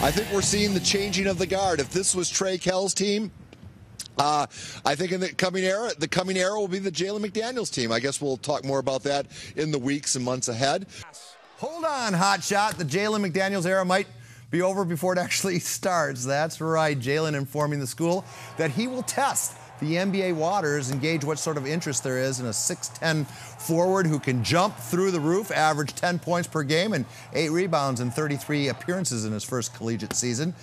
I think we're seeing the changing of the guard. If this was Trey Kell's team, I think in the coming era will be the Jalen McDaniels team. I guess we'll talk more about that in the weeks and months ahead. Hold on, hotshot. The Jalen McDaniels era might be over before it actually starts. That's right. Jalen informing the school that he will test the NBA waters and gauge what sort of interest there is in a 6'10" forward who can jump through the roof, average 10 points per game and 8 rebounds in 33 appearances in his first collegiate season.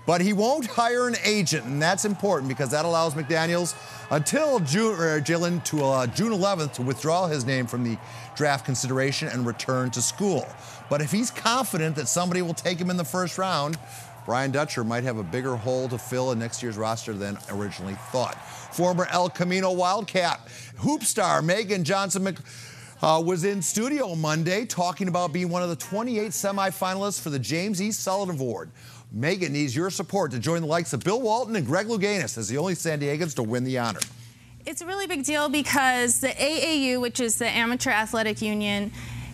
But he won't hire an agent, and that's important because that allows McDaniels until June 11th to withdraw his name from the draft consideration and return to school. But if he's confident that somebody will take him in the first round, Brian Dutcher might have a bigger hole to fill in next year's roster than originally thought. Former El Camino Wildcat hoop star Megan Johnson was in studio Monday talking about being one of the 28 semifinalists for the James E. Sullivan Award. Megan needs your support to join the likes of Bill Walton and Greg Louganis as the only San Diegans to win the honor. It's a really big deal because the AAU, which is the Amateur Athletic Union,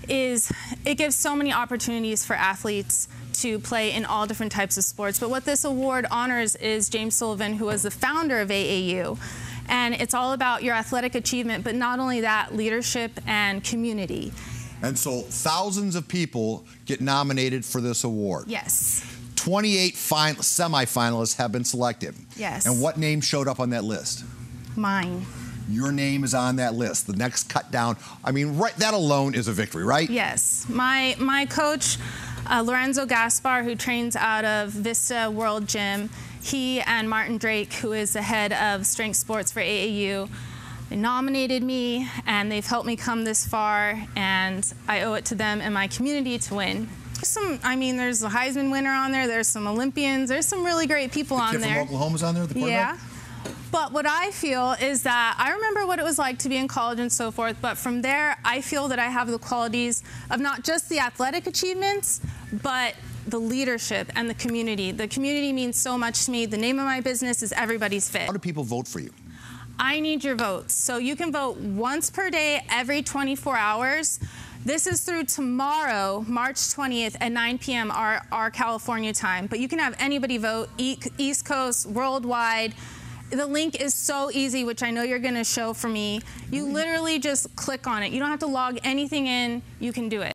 it gives so many opportunities for athletes to play in all different types of sports. But what this award honors is James Sullivan, who was the founder of AAU. And it's all about your athletic achievement, but not only that, leadership and community. And so thousands of people get nominated for this award. Yes. 28 semifinalists have been selected. Yes. And what name showed up on that list? Mine. Your name is on that list. The next cut down, I mean, right, that alone is a victory, right? Yes. My coach, Lorenzo Gaspar, who trains out of Vista World Gym, he and Martin Drake, who is the head of strength sports for AAU, they nominated me, and they've helped me come this far, and I owe it to them and my community to win. There's a Heisman winner on there, there's some Olympians, there's some really great people on there. The kid from Oklahoma's on there, the quarterback? Yeah. But what I feel is that I remember what it was like to be in college and so forth, but from there, I feel that I have the qualities of not just the athletic achievements, but the leadership and the community. The community means so much to me. The name of my business is Everybody's Fit. How do people vote for you? I need your votes. So you can vote once per day, every 24 hours. This is through tomorrow, March 20th at 9 p.m. our California time. But you can have anybody vote, East Coast, worldwide. The link is so easy, which I know you're going to show for me. You literally just click on it. You don't have to log anything in. You can do it.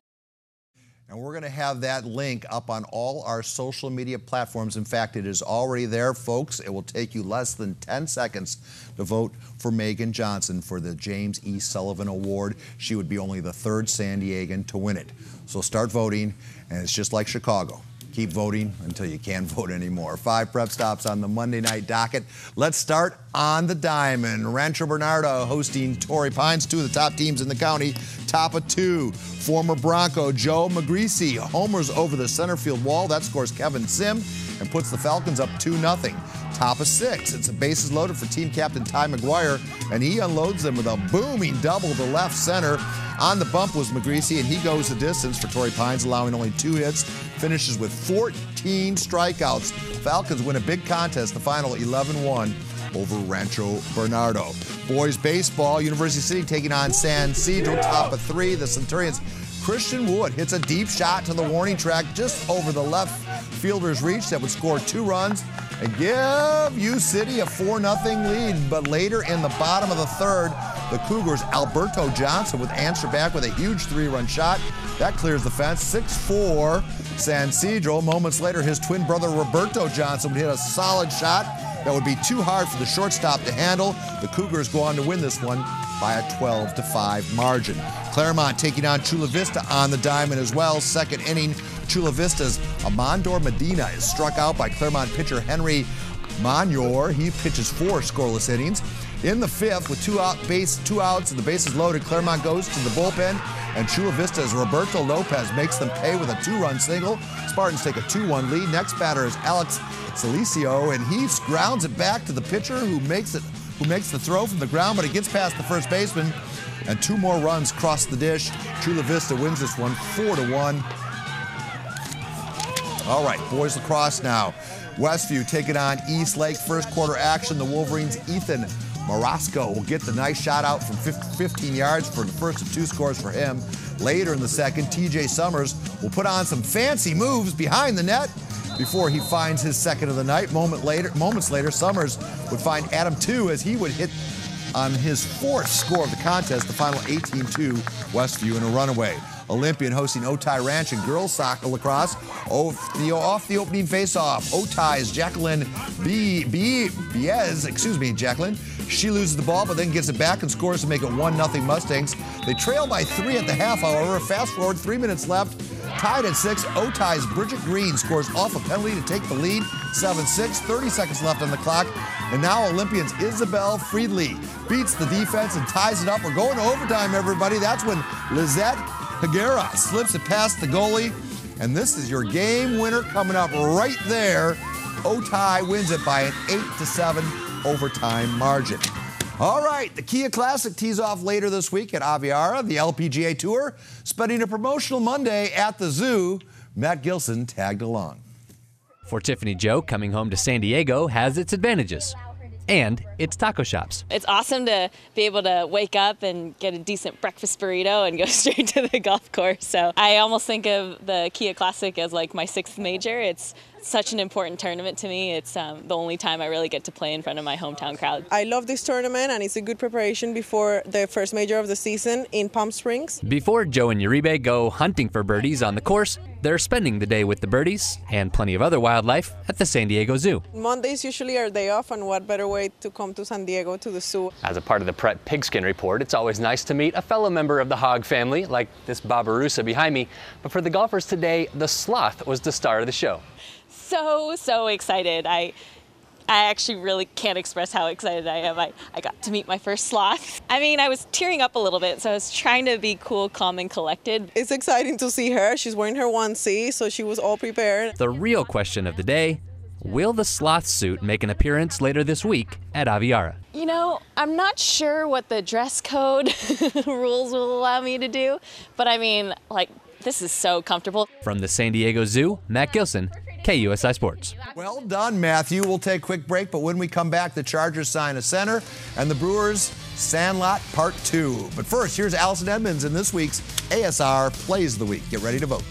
And we're going to have that link up on all our social media platforms. In fact, it is already there, folks. It will take you less than 10 seconds to vote for Megan Johnson for the James E. Sullivan Award. She would be only the third San Diegan to win it. So start voting, and it's just like Chicago. Keep voting until you can't vote anymore. 5 prep stops on the Monday night docket. Let's start on the diamond. Rancho Bernardo hosting Torrey Pines, 2 of the top teams in the county. Top of 2, former Bronco Joe Magrisi homers over the center field wall. That scores Kevin Sim and puts the Falcons up 2-0. Top of 6, it's a bases loaded for team captain Ty McGuire, and he unloads them with a booming double to left center. On the bump was Magrisi, and he goes the distance for Torrey Pines, allowing only 2 hits. Finishes with 14 strikeouts. Falcons win a big contest, the final 11-1 over Rancho Bernardo. Boys baseball, University City taking on San Ysidro. Top of 3, the Centurions. Christian Wood hits a deep shot to the warning track just over the left fielder's reach that would score 2 runs and give U City a 4-0 lead. But later in the bottom of the 3rd, the Cougars' Alberto Johnson would answer back with a huge 3-run shot. That clears the fence, 6-4 San Ysidro. Moments later, his twin brother Roberto Johnson would hit a solid shot that would be too hard for the shortstop to handle. The Cougars go on to win this one by a 12-5 margin. Claremont taking on Chula Vista on the diamond as well. Second inning, Chula Vista's Amandor Medina is struck out by Claremont pitcher Henry Monyor. He pitches 4 scoreless innings. In the 5th, with 2 outs and the bases loaded, Claremont goes to the bullpen, and Chula Vista's Roberto Lopez makes them pay with a 2-run single. Spartans take a 2-1 lead. Next batter is Alex Salicio, and he grounds it back to the pitcher who makes the throw from the ground, but it gets past the first baseman, and 2 more runs cross the dish. Chula Vista wins this one 4-1. All right, boys lacrosse now. Westview taking on East Lake. First quarter action, the Wolverines' Ethan Marasco will get the nice shot out from 15 yards for the first of 2 scores for him. Later in the second, TJ Summers will put on some fancy moves behind the net before he finds his second of the night. Moments later, Summers would find Adam 2 as he would hit on his fourth score of the contest, the final 18-2 Westview in a runaway. Olympian hosting Otay Ranch in girls soccer lacrosse off the opening face-off. Otay's Jacqueline Jacqueline. She loses the ball, but then gets it back and scores to make it 1-0 Mustangs. They trail by 3 at the half, however. Fast forward, 3 minutes left. Tied at 6, Otay's Bridget Green scores off a penalty to take the lead. 7-6, 30 seconds left on the clock. And now Olympians Isabel Friedley beats the defense and ties it up. We're going to overtime, everybody. That's when Lizette Higuera slips it past the goalie. And this is your game winner coming up right there. Otay wins it by an 8-7 overtime margin. All right, the Kia Classic tees off later this week at Aviara. The LPGA Tour spending a promotional Monday at the zoo. Matt Gilson tagged along. For Tiffany Joe, coming home to San Diego has its advantages. And it's taco shops. It's awesome to be able to wake up and get a decent breakfast burrito and go straight to the golf course. So I almost think of the Kia Classic as like my 6th major. It's such an important tournament to me. It's the only time I really get to play in front of my hometown crowd. I love this tournament, and it's a good preparation before the first major of the season in Palm Springs. Before Joe and Uribe go hunting for birdies on the course, they're spending the day with the birdies and plenty of other wildlife at the San Diego Zoo. Mondays usually are day off, and what better way to come to San Diego to the zoo. As a part of the Pret Pigskin Report, it's always nice to meet a fellow member of the hog family, like this Babarusa behind me. But for the golfers today, the sloth was the star of the show. So excited. I actually really can't express how excited I am. I got to meet my first sloth. I mean, I was tearing up a little bit, so I was trying to be cool, calm, and collected. It's exciting to see her. She's wearing her 1C, so she was all prepared. The real question of the day, will the sloth suit make an appearance later this week at Aviara? You know, I'm not sure what the dress code rules will allow me to do, but I mean, like, this is so comfortable. From the San Diego Zoo, Matt Gilson, KUSI Sports. Well done, Matthew. We'll take a quick break, but when we come back, the Chargers sign a center and the Brewers Sandlot Part 2. But first, here's Allison Edmonds in this week's ASR Plays of the Week. Get ready to vote.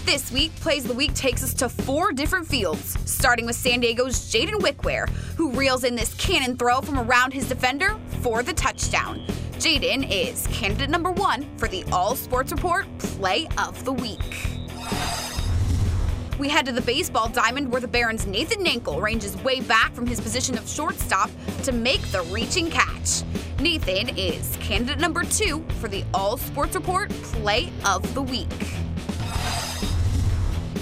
This week, Plays of the Week takes us to 4 different fields, starting with San Diego's Jaden Wickware, who reels in this cannon throw from around his defender for the touchdown. Jaden is candidate number 1 for the All Sports Report Play of the Week. We head to the baseball diamond where the Barons' Nathan Nankel ranges way back from his position of shortstop to make the reaching catch. Nathan is candidate number 2 for the All Sports Report Play of the Week.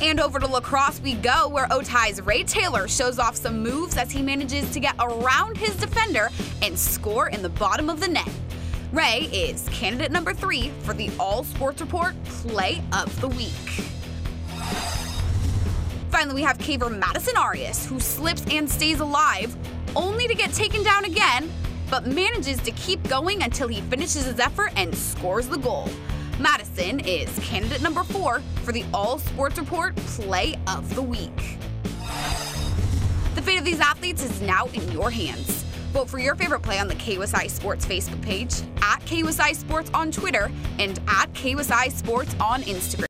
And over to lacrosse we go, where Otay's Ray Taylor shows off some moves as he manages to get around his defender and score in the bottom of the net. Ray is candidate number 3 for the All Sports Report Play of the Week. Finally, we have caver Madison Arias, who slips and stays alive, only to get taken down again, but manages to keep going until he finishes his effort and scores the goal. Madison is candidate number 4 for the All Sports Report Play of the Week. The fate of these athletes is now in your hands. Vote for your favorite play on the KUSI Sports Facebook page, at KUSI Sports on Twitter, and at KUSI Sports on Instagram.